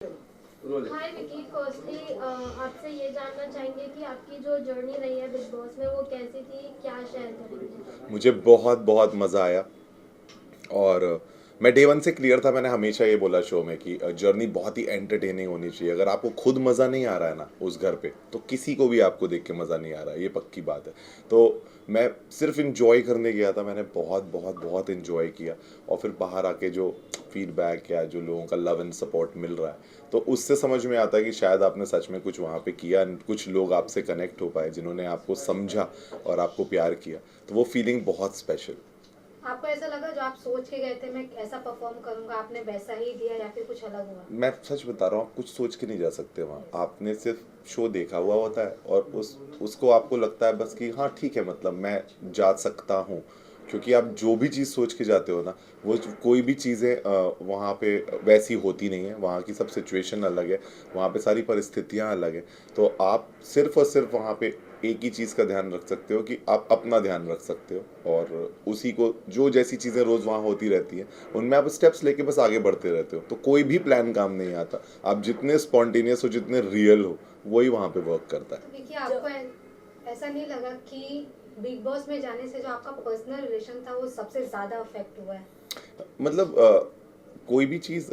हाय Vicky, firstly आपसे ये जानना चाहेंगे कि आपकी जो जर्नी रही है बिग बॉस में वो कैसी थी, क्या शेयर करेंगे। मुझे बहुत बहुत मज़ा आया। और मैं डे वन से क्लियर था, मैंने हमेशा ये बोला शो में कि जर्नी बहुत ही एंटरटेनिंग होनी चाहिए। अगर आपको खुद मज़ा नहीं आ रहा है ना उस घर पे, तो किसी को भी आपको देख के मज़ा नहीं आ रहा है, ये पक्की बात है। तो मैं सिर्फ इंजॉय करने गया था, मैंने बहुत बहुत बहुत इंजॉय किया। और फिर बाहर आके जो फीडबैक या जो लोगों का लव एंड सपोर्ट मिल रहा है, तो उससे समझ में आता है कि शायद आपने सच में कुछ वहाँ पे किया, कुछ लोग आपसे कनेक्ट हो पाए जिन्होंने आपको समझा और आपको प्यार किया। तो वो फीलिंग बहुत स्पेशल। आपको ऐसा लगा जो आप सोच के गए थे मैं ऐसा परफॉर्म करूंगा, आपने वैसा ही दिया या फिर कुछ अलग हुआ? मैं सच बता रहा हूँ, आप कुछ सोच के नहीं जा सकते वहाँ। आपने सिर्फ शो देखा हुआ होता है और उसको आपको लगता है बस कि हाँ ठीक है, मतलब मैं जा सकता हूँ। क्योंकि आप जो भी चीज़ सोच के जाते हो ना, वो कोई भी चीज़ें वहाँ पे वैसी होती नहीं है। वहाँ की सब सिचुएशन अलग है, वहाँ पे सारी परिस्थितियाँ अलग है। तो आप सिर्फ और सिर्फ वहाँ पे एक ही चीज़ का ध्यान रख सकते हो कि आप अपना ध्यान रख सकते हो, और उसी को जो जैसी चीज़ें रोज़ वहाँ होती रहती हैं उनमें आप स्टेप्स लेके बस आगे बढ़ते रहते हो। तो कोई भी प्लान काम नहीं आता। आप जितने स्पॉन्टेनियस हो, जितने रियल हो, वही वहाँ पे वर्क करता है। तो देखिए, आपको ऐसा नहीं लगा कि बिग बॉस में जाने से जो आपका पर्सनल रिलेशन था वो सबसे ज्यादा अफेक्ट हुआ है? मतलब कोई भी चीज़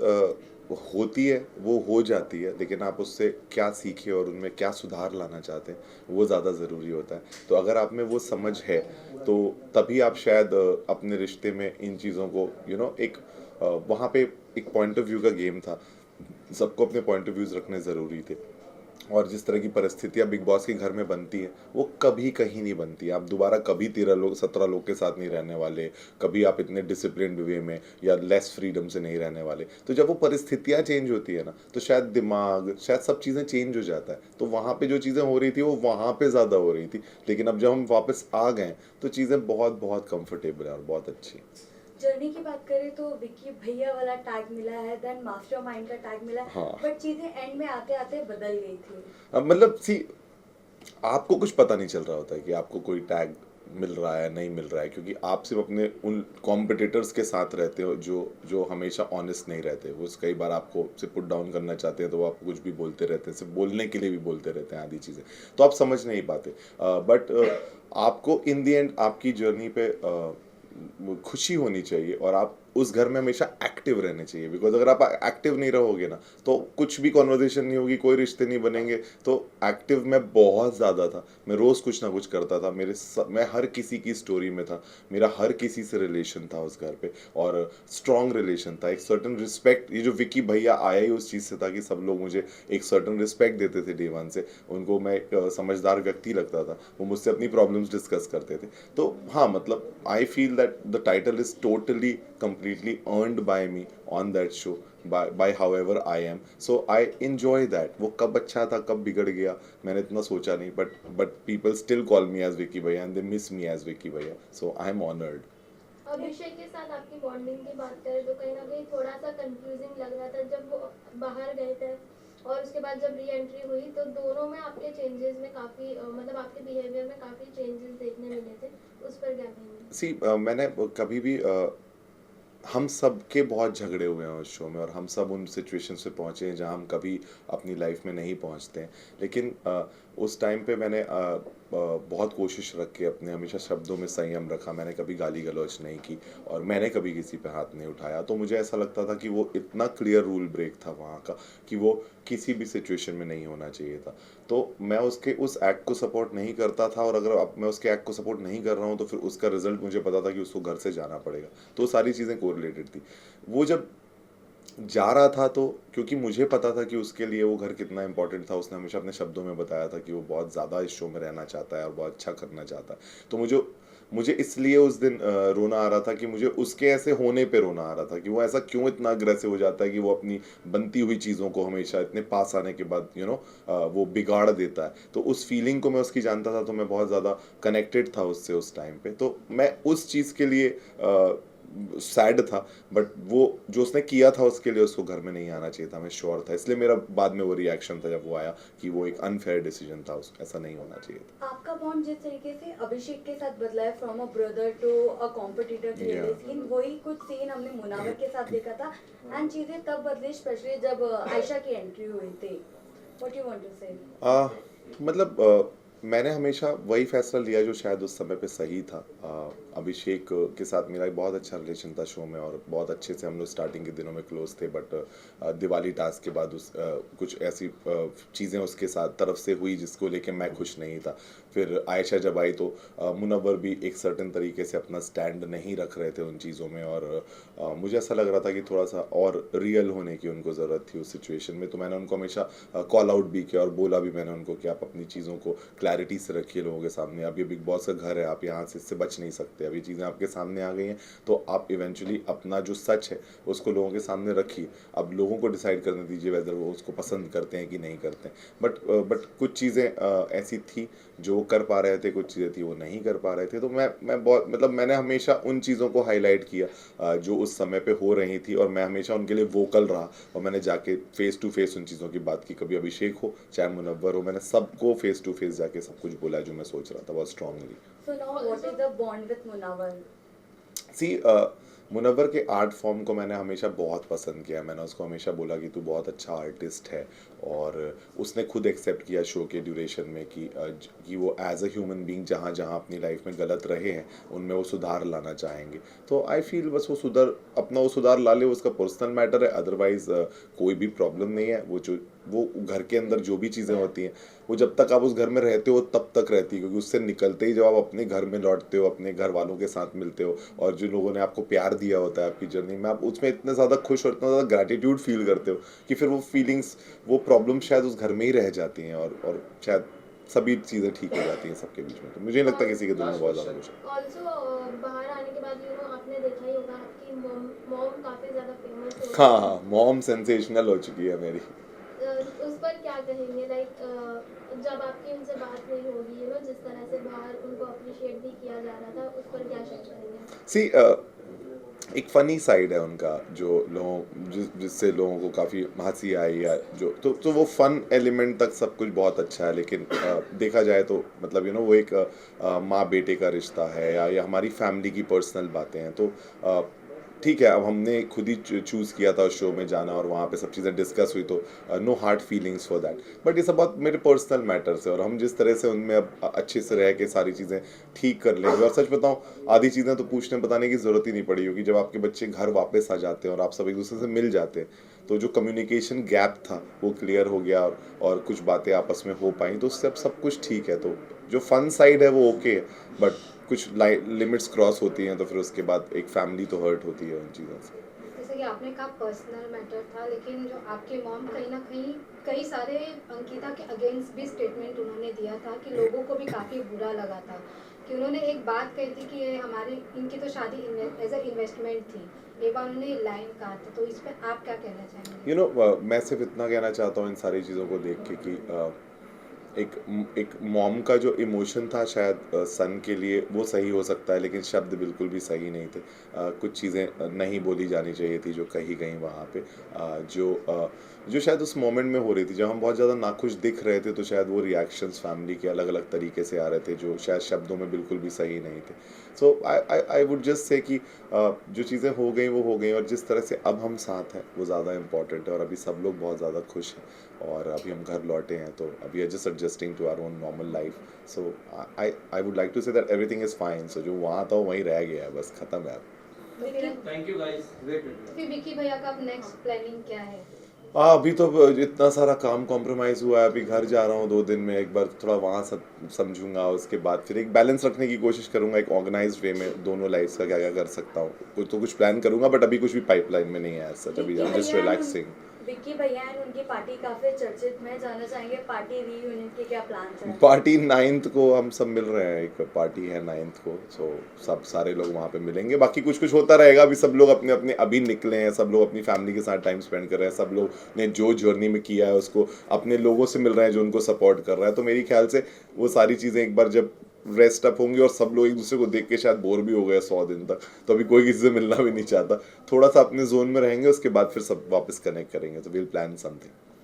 होती है, वो हो जाती है, लेकिन आप उससे क्या सीखे और उनमें क्या सुधार लाना चाहते हैं, वो ज़्यादा ज़रूरी होता है। तो अगर आप में वो समझ है, तो तभी आप शायद अपने रिश्ते में इन चीज़ों को एक वहाँ पे एक पॉइंट ऑफ व्यू का गेम था। सबको अपने पॉइंट ऑफ व्यूज़ रखने ज़रूरी थे। और जिस तरह की परिस्थितियाँ बिग बॉस के घर में बनती हैं, वो कभी कहीं नहीं बनती। आप दोबारा कभी 13 लोग 17 लोग के साथ नहीं रहने वाले। कभी आप इतने डिसिप्लिन वे में या लेस फ्रीडम से नहीं रहने वाले। तो जब वो परिस्थितियाँ चेंज होती है ना, तो शायद दिमाग, शायद सब चीज़ें चेंज हो जाता है। तो वहाँ पे जो चीज़ें हो रही थी वो वहाँ पे ज़्यादा हो रही थी, लेकिन अब जब हम वापस आ गए तो चीज़ें बहुत बहुत कंफर्टेबल हैं और बहुत अच्छी। जर्नी की बात करें तो विक्की भैया वाला टैग मिला है, देन मास्टरमाइंड का टैग मिला है, हाँ। बट चीजें एंड में आते आते बदल गई थी। अब मतलब सी, आपको कुछ पता नहीं चल रहा होता है कि आपको कोई टैग मिल रहा है नहीं मिल रहा है, क्योंकि आप सिर्फ अपने उन कॉम्पिटिटर्स के साथ रहते हो जो जो हमेशा ऑनेस्ट नहीं रहते। वो कई बार आपको सिर्फ पुट डाउन करना चाहते हैं, तो वो आपको कुछ भी बोलते रहते हैं, सिर्फ बोलने के लिए भी बोलते रहते हैं आधी चीज़ें। तो आप समझ नहीं पाते। बट आपको इन दी एंड आपकी जर्नी पे खुशी होनी चाहिए, और आप उस घर में हमेशा एक्टिव रहने चाहिए। बिकॉज अगर आप एक्टिव नहीं रहोगे ना, तो कुछ भी कॉन्वर्जेशन नहीं होगी, कोई रिश्ते नहीं बनेंगे। तो एक्टिव मैं बहुत ज़्यादा था, मैं रोज़ कुछ ना कुछ करता था। मैं हर किसी की स्टोरी में था, मेरा हर किसी से रिलेशन था उस घर पे, और स्ट्रॉन्ग रिलेशन था। एक सर्टन रिस्पेक्ट, ये जो विकी भैया आया ही उस चीज़ से था कि सब लोग मुझे एक सर्टन रिस्पेक्ट देते थे डे वन से। उनको मैं एक समझदार व्यक्ति लगता था, वो मुझसे अपनी प्रॉब्लम्स डिस्कस करते थे। तो हाँ, मतलब I feel that the title is totally completely earned by me on that show, by however I am. So I enjoy that. वो कब अच्छा था कब बिगड़ गया मैंने इतना सोचा नहीं, but people still call me as Vicky भैया and they miss me as Vicky भैया, so I am honored. अभिषेक के साथ आपकी बॉन्डिंग की बात करें तो कहीं ना कहीं थोड़ा सा कंफ्यूजिंग लग रहा था जब वो बाहर गए थे, और उसके बाद जब री एंट्री हुई तो दोनों में आपके चेंजेस में काफ़ी मतलब आपके बिहेवियर में काफ़ी चेंजेस देखने मिले थे। उस पर क्या कहेंगे? सी मैंने कभी भी हम सब के बहुत झगड़े हुए हैं उस शो में, और हम सब उन सिचुएशन से पहुँचे हैं जहाँ हम कभी अपनी लाइफ में नहीं पहुँचते हैं। लेकिन उस टाइम पे मैंने बहुत कोशिश रख के अपने हमेशा शब्दों में संयम रखा। मैंने कभी गाली गलौज नहीं की, और मैंने कभी किसी पे हाथ नहीं उठाया। तो मुझे ऐसा लगता था कि वो इतना क्लियर रूल ब्रेक था वहाँ का कि वो किसी भी सिचुएशन में नहीं होना चाहिए था। तो मैं उसके उस एक्ट को सपोर्ट नहीं करता था, और अगर अब मैं उसके एक्ट को सपोर्ट नहीं कर रहा हूँ तो फिर उसका रिजल्ट मुझे पता था कि उसको घर से जाना पड़ेगा। तो सारी चीज़ें कोरिलेटेड थी। वो जब जा रहा था, तो क्योंकि मुझे पता था कि उसके लिए वो घर कितना इंपॉर्टेंट था, उसने हमेशा अपने शब्दों में बताया था कि वो बहुत ज़्यादा इस शो में रहना चाहता है और बहुत अच्छा करना चाहता है। तो मुझे मुझे इसलिए उस दिन रोना आ रहा था कि मुझे उसके ऐसे होने पे रोना आ रहा था कि वो ऐसा क्यों इतना अग्रेसिव हो जाता है कि वो अपनी बनती हुई चीज़ों को हमेशा इतने पास आने के बाद वो बिगाड़ देता है। तो उस फीलिंग को मैं उसकी जानता था, तो मैं बहुत ज़्यादा कनेक्टेड था उससे उस टाइम पे। तो मैं उस चीज़ के लिए सैड था, बट वो जो उसने किया था उसके लिए उसको घर में नहीं आना चाहिए था, मैं श्योर था, इसलिए मेरा बाद में वो रिएक्शन था जब वो आया कि वो एक अनफेयर डिसीजन था, ऐसा नहीं होना चाहिए था। आपका बॉन्ड जिस तरीके से अभिषेक के साथ बदला है from a brother to a competitor Yeah. Scene, वही कुछ सीन हमने मुनावर के साथ देखा था एंड चीजें तब बदली स्पेशली जब आयशा की एंट्री हुई थी। व्हाट यू वांट टू से? मतलब मैंने हमेशा वही फैसला लिया जो शायद उस समय पे सही था। अभिषेक के साथ मेरा एक बहुत अच्छा रिलेशन था शो में और बहुत अच्छे से हम लोग स्टार्टिंग के दिनों में क्लोज थे, बट दिवाली टास्क के बाद कुछ ऐसी चीज़ें उसके साथ तरफ से हुई जिसको लेके मैं खुश नहीं था। फिर आयशा जब आई तो मुनव्वर भी एक सर्टेन तरीके से अपना स्टैंड नहीं रख रहे थे उन चीज़ों में, और मुझे ऐसा लग रहा था कि थोड़ा सा और रियल होने की उनको ज़रूरत थी उस सिचुएशन में, तो मैंने उनको हमेशा कॉल आउट भी किया और बोला भी मैंने उनको कि आप अपनी चीज़ों को क्लैरिटी से रखिए लोगों के सामने। अब ये बिग बॉस का घर है, आप यहाँ से इससे बच नहीं सकते, अब ये चीज़ें आपके सामने आ गई हैं तो आप इवेंचुअली अपना जो सच है उसको लोगों के सामने रखिए। अब लोगों को डिसाइड करने दीजिए वेदर वो उसको पसंद करते हैं कि नहीं करते हैं। बट कुछ चीज़ें ऐसी थी जो कर पा रहे थे, कुछ चीज़ें थी वो नहीं कर पा रहे थे, तो मैं बहुत मतलब मैंने हमेशा उन चीज़ों को हाईलाइट किया जो उस समय पे हो रही थी, और मैं हमेशा उनके लिए वोकल रहा और मैंने जाके फेस टू फेस उन चीज़ों की बात की। कभी अभिषेक हो चाहे मुनव्वर हो, मैंने सबको फेस टू फेस जाके सब कुछ बोला जो मैं सोच रहा था बहुत strongly. So now what is the bond with Munawar? See Munawar के आर्ट फॉर्म को मैंने हमेशा बहुत पसंद किया। मैंने उसको हमेशा बोला कि तू बहुत अच्छा आर्टिस्ट है, और उसने खुद एक्सेप्ट किया शो के ड्यूरेशन में कि वो एज अ ह्यूमन बीइंग जहाँ जहाँ अपनी लाइफ में गलत रहे हैं उनमें वो सुधार लाना चाहेंगे। तो आई फील बस वो सुधार ला ले, उसका पर्सनल मैटर है, अदरवाइज कोई भी प्रॉब्लम नहीं है। वो घर के अंदर जो भी चीज़ें होती हैं वो जब तक आप उस घर में रहते हो तब तक रहती है, क्योंकि उससे निकलते ही जब आप अपने घर में लौटते हो, अपने घर वालों के साथ मिलते हो और जो लोगों ने आपको प्यार दिया होता है आपकी जर्नी में, आप उसमें इतने ज़्यादा खुश और इतना ज़्यादा ग्रैटिट्यूड फील करते हो कि फिर वो फीलिंग्स, वो प्रॉब्लम शायद उस घर में ही रह जाती हैं, और शायद सभी चीज़ें ठीक हो जाती हैं सबके बीच में। तो मुझे नहीं लगता किसी के दिल में बहुत ज़्यादा कुछ है। ऑल्सो बाहर आने के बाद आपने देखा ही होगा आपकी मॉम काफ़ी ज़्यादा फेमस हो हाँ हाँ, मॉम सेंसेशनल हो चुकी है मेरी। उस पर क्या कहेंगे? लाइक जब आपकी उनसे बात नहीं होगी, जिस तरह से बाहर उनको अप्रिशिएट भी किया जा रहा था, उस पर क्या शेयर करेंगे? सी एक फ़नी साइड है उनका जो जिससे लोगों को काफ़ी हंसी आई, या जो तो वो फ़न एलिमेंट तक सब कुछ बहुत अच्छा है, लेकिन देखा जाए तो मतलब वो एक माँ बेटे का रिश्ता है, या हमारी फैमिली की पर्सनल बातें हैं, तो ठीक है। अब हमने खुद ही चूज़ किया था उस शो में जाना और वहाँ पे सब चीज़ें डिस्कस हुई, तो no hard feelings for that, but ये सब बहुत मेरे पर्सनल मैटर्स है, और हम जिस तरह से उनमें अब अच्छे से रह के सारी चीज़ें ठीक कर लेंगे। और सच बताऊँ, आधी चीज़ें तो पूछने बताने की ज़रूरत ही नहीं पड़ी, क्योंकि जब आपके बच्चे घर वापस आ जाते हैं और आप सब एक दूसरे से मिल जाते हैं, तो जो कम्युनिकेशन गैप था वो क्लियर हो गया, और कुछ बातें आपस में हो पाई, तो उससे अब सब कुछ ठीक है। तो जो फन साइड है वो ओके है, बट कुछ लिमिट्स क्रॉस होती हैं तो फिर उसके बाद एक फैमिली तो हर्ट होती है उन चीज़ों से। जैसे कि आपने कहा पर्सनल मैटर था, लेकिन जो आपके मॉम कहीं ना कहीं कई सारे अंकिता के अगेंस्ट भी स्टेटमेंट उन्होंने दिया था कि लोगों को भी काफ़ी बुरा लगा था, कि उन्होंने एक बात कही थी कि ये इनकी तो शादी एज ए इन्वेस्टमेंट थी, एक बार उन्होंने लाइन कहा था, तो इस पर आप क्या कहना चाहेंगे? मैं सिर्फ इतना कहना चाहता हूँ इन सारी चीज़ों को देख के कि एक मॉम का जो इमोशन था शायद सन के लिए वो सही हो सकता है, लेकिन शब्द बिल्कुल भी सही नहीं थे। कुछ चीज़ें नहीं बोली जानी चाहिए थी जो कही गई वहाँ पे, जो शायद उस मोमेंट में हो रही थी। जब हम बहुत ज़्यादा नाखुश दिख रहे थे तो शायद वो रिएक्शंस फैमिली के अलग अलग तरीके से आ रहे थे जो शायद शब्दों में बिल्कुल भी सही नहीं थे। सो आई वुड जस्ट से कि जो चीज़ें हो गई वो हो गई, और जिस तरह से अब हम साथ हैं वो ज़्यादा इंपॉर्टेंट है, और अभी सब लोग बहुत ज़्यादा खुश हैं, और अभी हम घर लौटे हैं, तो अभी are just adjusting to our own normal life. So I would like to say that everything is fine. So जो वहाँ था वहीं रह गया है, बस ख़त्म है अब। तो फिर थैंक यू गाइस, वेट फिर विकी भैया का अब नेक्स्ट प्लानिंग क्या है? अभी तो इतना सारा काम कॉम्प्रोमाइज़ हुआ है, अभी घर जा रहा हूँ 2 दिन में, एक बार थोड़ा वहाँ सब समझूंगा, उसके बाद फिर एक बैलेंस रखने की कोशिश करूँगा, एक ऑर्गेनाइज्ड वे में दोनों लाइफ्स का क्या क्या कर सकता हूँ। कुछ प्लान करूँगा, बट अभी कुछ भी पाइपलाइन में नहीं है सच, अभी I am just relaxing. Vicky भैया एंड उनकी पार्टी काफी चर्चित में, जानना चाहेंगे पार्टी रीयूनियन के क्या प्लान्स हैं? पार्टी 9th को हम सब मिल रहे हैं, एक पार्टी है 9th को, सो सारे लोग वहाँ पे मिलेंगे। बाकी कुछ होता रहेगा, अभी सब लोग अपने अपने अभी निकले हैं, सब लोग अपनी फैमिली के साथ टाइम स्पेंड कर रहे हैं, सब लोग ने जो जर्नी में किया है उसको अपने लोगों से मिल रहे हैं जो उनको सपोर्ट कर रहा है। तो मेरी ख्याल से वो सारी चीज़ें एक बार जब रेस्ट अप होंगे और सब लोग एक दूसरे को देख के शायद बोर भी हो गए 100 दिन तक, तो अभी कोई किसी से मिलना भी नहीं चाहता, थोड़ा सा अपने जोन में रहेंगे, उसके बाद फिर सब वापस कनेक्ट करेंगे, तो विल प्लान समथिंग।